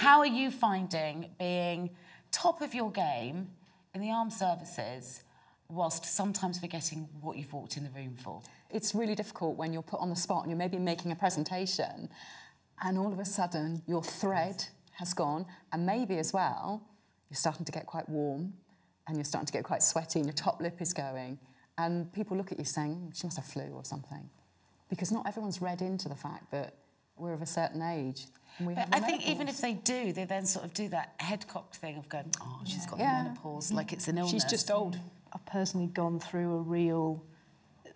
How are you finding being top of your game in the armed services whilst sometimes forgetting what you've walked in the room for? It's really difficult when you're put on the spot and you're maybe making a presentation and all of a sudden your thread has gone, and maybe as well you're starting to get quite warm and you're starting to get quite sweaty and your top lip is going, and people look at you saying, she must have flu or something. Because not everyone's read into the fact that we're of a certain age. And we have I think even if they do, they then sort of do that head-cocked thing of going, oh, she's got the menopause, like it's an illness. She's just old. I've personally gone through a real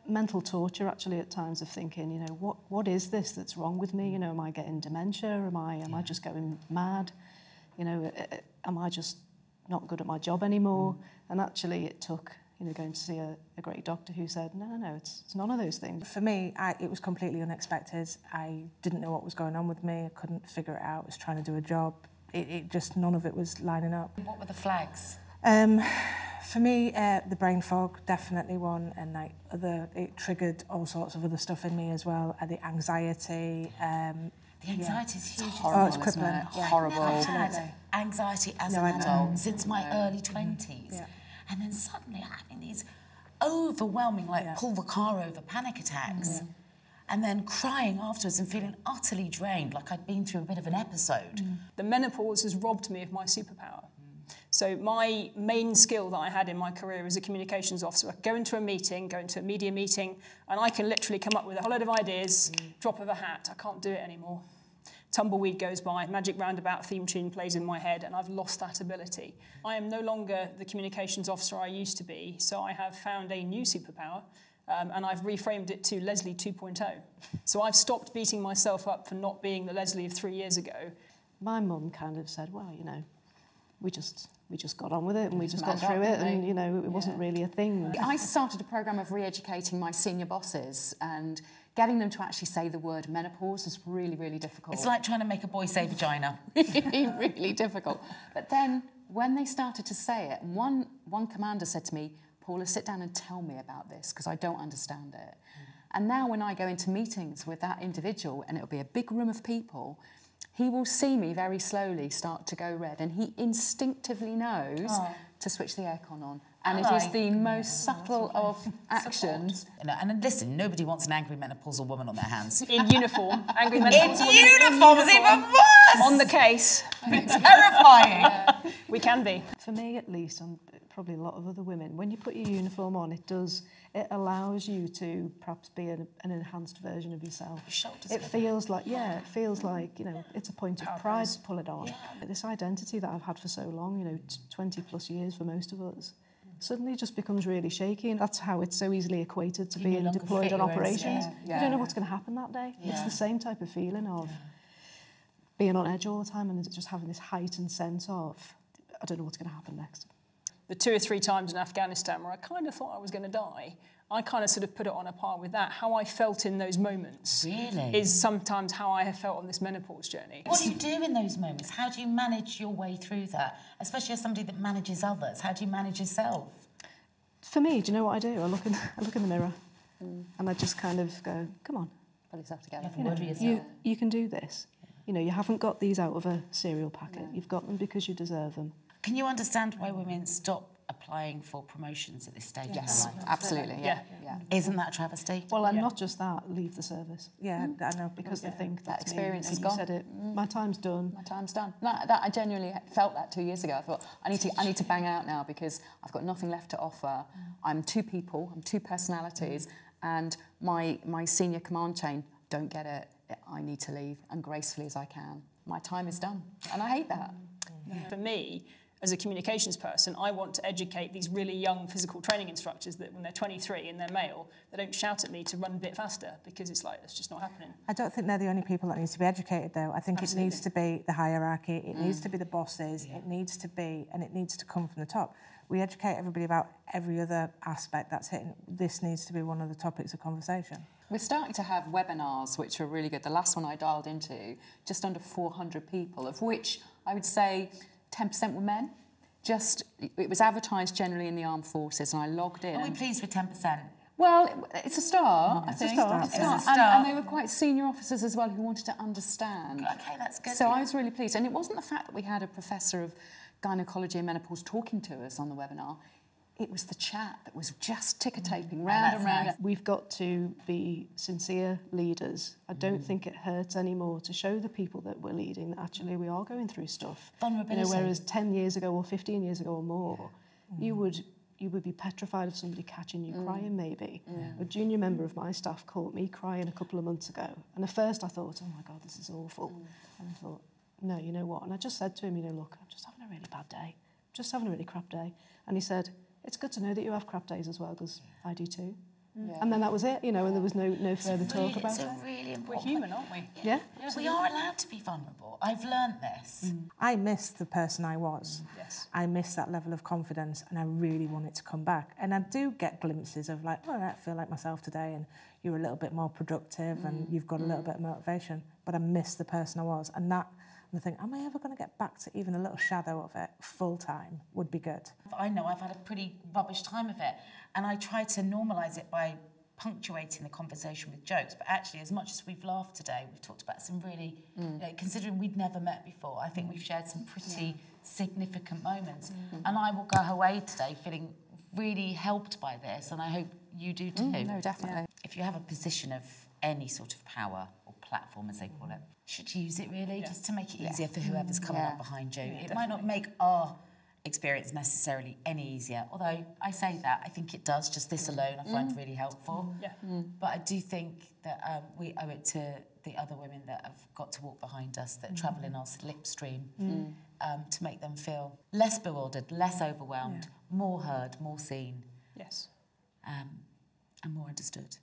mental torture, actually, at times of thinking, you know, what is this that's wrong with me? You know, am I getting dementia? Am I just going mad? You know, am I just not good at my job anymore? And actually it took, you know, going to see a great doctor who said, no, it's none of those things. For me, it was completely unexpected. I didn't know what was going on with me. I couldn't figure it out. I was trying to do a job. It just, none of it was lining up. What were the flags? For me, the brain fog, definitely one, and like it triggered all sorts of other stuff in me as well. The anxiety. The anxiety is huge. Horrible, it's crippling. Yeah. Horrible. I've had anxiety as an adult since my early 20s. Yeah. And then suddenly I'm having these overwhelming, like pull the car over panic attacks. And then crying afterwards and feeling utterly drained, like I'd been through a bit of an episode. The menopause has robbed me of my superpower. So my main skill that I had in my career as a communications officer, I could go into a meeting, go into a media meeting, and I can literally come up with a whole load of ideas, drop of a hat. I can't do it anymore. Tumbleweed goes by, Magic Roundabout theme tune plays in my head, and I've lost that ability. I am no longer the communications officer I used to be, so I have found a new superpower, and I've reframed it to Leslie 2.0. So I've stopped beating myself up for not being the Leslie of 3 years ago. My mum kind of said, well, you know, we just got on with it and we just got through it, and, you know, it wasn't really a thing. I started a programme of re-educating my senior bosses, and getting them to actually say the word menopause is really, really difficult. It's like trying to make a boy say vagina. Really, really difficult. But then when they started to say it, one commander said to me, Paula, sit down and tell me about this, because I don't understand it. And now when I go into meetings with that individual, and it'll be a big room of people, he will see me very slowly start to go red, and he instinctively knows to switch the aircon on. And it is the most subtle of actions. And listen, nobody wants an angry menopausal woman on their hands. In uniform. Angry menopausal woman. In uniform is even worse! On the case. Terrifying. We can be. For me, at least, and probably a lot of other women, when you put your uniform on, it allows you to perhaps be an enhanced version of yourself. It feels like, it feels like, you know, it's a point of pride to pull it on. Yeah. This identity that I've had for so long, you know, 20 plus years for most of us, suddenly just becomes really shaky, and that's how it's so easily equated to being deployed on operations. You don't know what's going to happen that day. It's the same type of feeling of being on edge all the time and just having this heightened sense of, I don't know what's going to happen next. The 2 or 3 times in Afghanistan where I kind of thought I was going to die, I kind of sort of put it on a par with that. How I felt in those moments is sometimes how I have felt on this menopause journey. What do you do in those moments? How do you manage your way through that? Especially as somebody that manages others. How do you manage yourself? For me, do you know what I do? I look in the mirror and I just kind of go, come on. Pull yourself together. You can do this. You know, you haven't got these out of a cereal packet. You've got them because you deserve them. Can you understand why women stop applying for promotions at this stage? Yes, absolutely. Yeah. Isn't that a travesty? Well, and not just that, leave the service. Yeah, I know. Because they think that experience is you gone. said it. My time's done. My time's done. That I genuinely felt that 2 years ago. I thought I need to bang out now because I've got nothing left to offer. I'm 2 people. I'm 2 personalities, and my senior command chain don't get it. I need to leave, and gracefully as I can. My time is done, and I hate that. For me, as a communications person, I want to educate these really young physical training instructors that when they're 23 and they're male, they don't shout at me to run a bit faster, because it's like, it's just not happening. I don't think they're the only people that needs to be educated, though. I think it needs to be the hierarchy, it needs to be the bosses, it needs to be, and it needs to come from the top. We educate everybody about every other aspect that's hitting. This needs to be one of the topics of conversation. We're starting to have webinars, which are really good. The last one I dialed into, just under 400 people, of which I would say 10% were men. It was advertised generally in the armed forces, and I logged in. Are we pleased with 10%? Well, it's a start, I think. It's a start. It's a start. And they were quite senior officers as well who wanted to understand. Okay, that's good. So I was really pleased. And it wasn't the fact that we had a professor of gynecology and menopause talking to us on the webinar. It was the chat that was just ticker-taping round and round. We've got to be sincere leaders. I don't think it hurts anymore to show the people that we're leading that actually we are going through stuff. Vulnerability. You know, whereas 10 years ago or 15 years ago or more, you would be petrified of somebody catching you crying, maybe. A junior member of my staff caught me crying a couple of months ago. And at first I thought, oh my God, this is awful. And I thought, no, you know what? And I just said to him, you know, look, I'm just having a really bad day. Just having a really crap day. And he said, it's good to know that you have crap days as well, because I do too. And then that was it, you know, and there was no further talk about it. It's a really important. We're human, aren't we? Yeah. We are allowed to be vulnerable. I've learned this. I missed the person I was. Yes. I missed that level of confidence, and I really want it to come back. And I do get glimpses of like, oh, I feel like myself today, and you're a little bit more productive, and you've got a little bit of motivation. But I miss the person I was, and that. And I think, am I ever going to get back to even a little shadow of it full time would be good. I know I've had a pretty rubbish time of it, and I try to normalise it by punctuating the conversation with jokes. But actually, as much as we've laughed today, we've talked about some really, you know, considering we'd never met before, I think we've shared some pretty significant moments. And I will go away today feeling really helped by this, and I hope you do too. No, definitely. If you have a position of any sort of power or platform, as they call it, should use it really, just to make it easier for whoever's coming up behind you. It might not make our experience necessarily any easier, although I say that, I think it does. Just this alone I find really helpful. But I do think that we owe it to the other women that have got to walk behind us, that travel in our slipstream, to make them feel less bewildered, less overwhelmed, more heard, more seen, Yes. and more understood.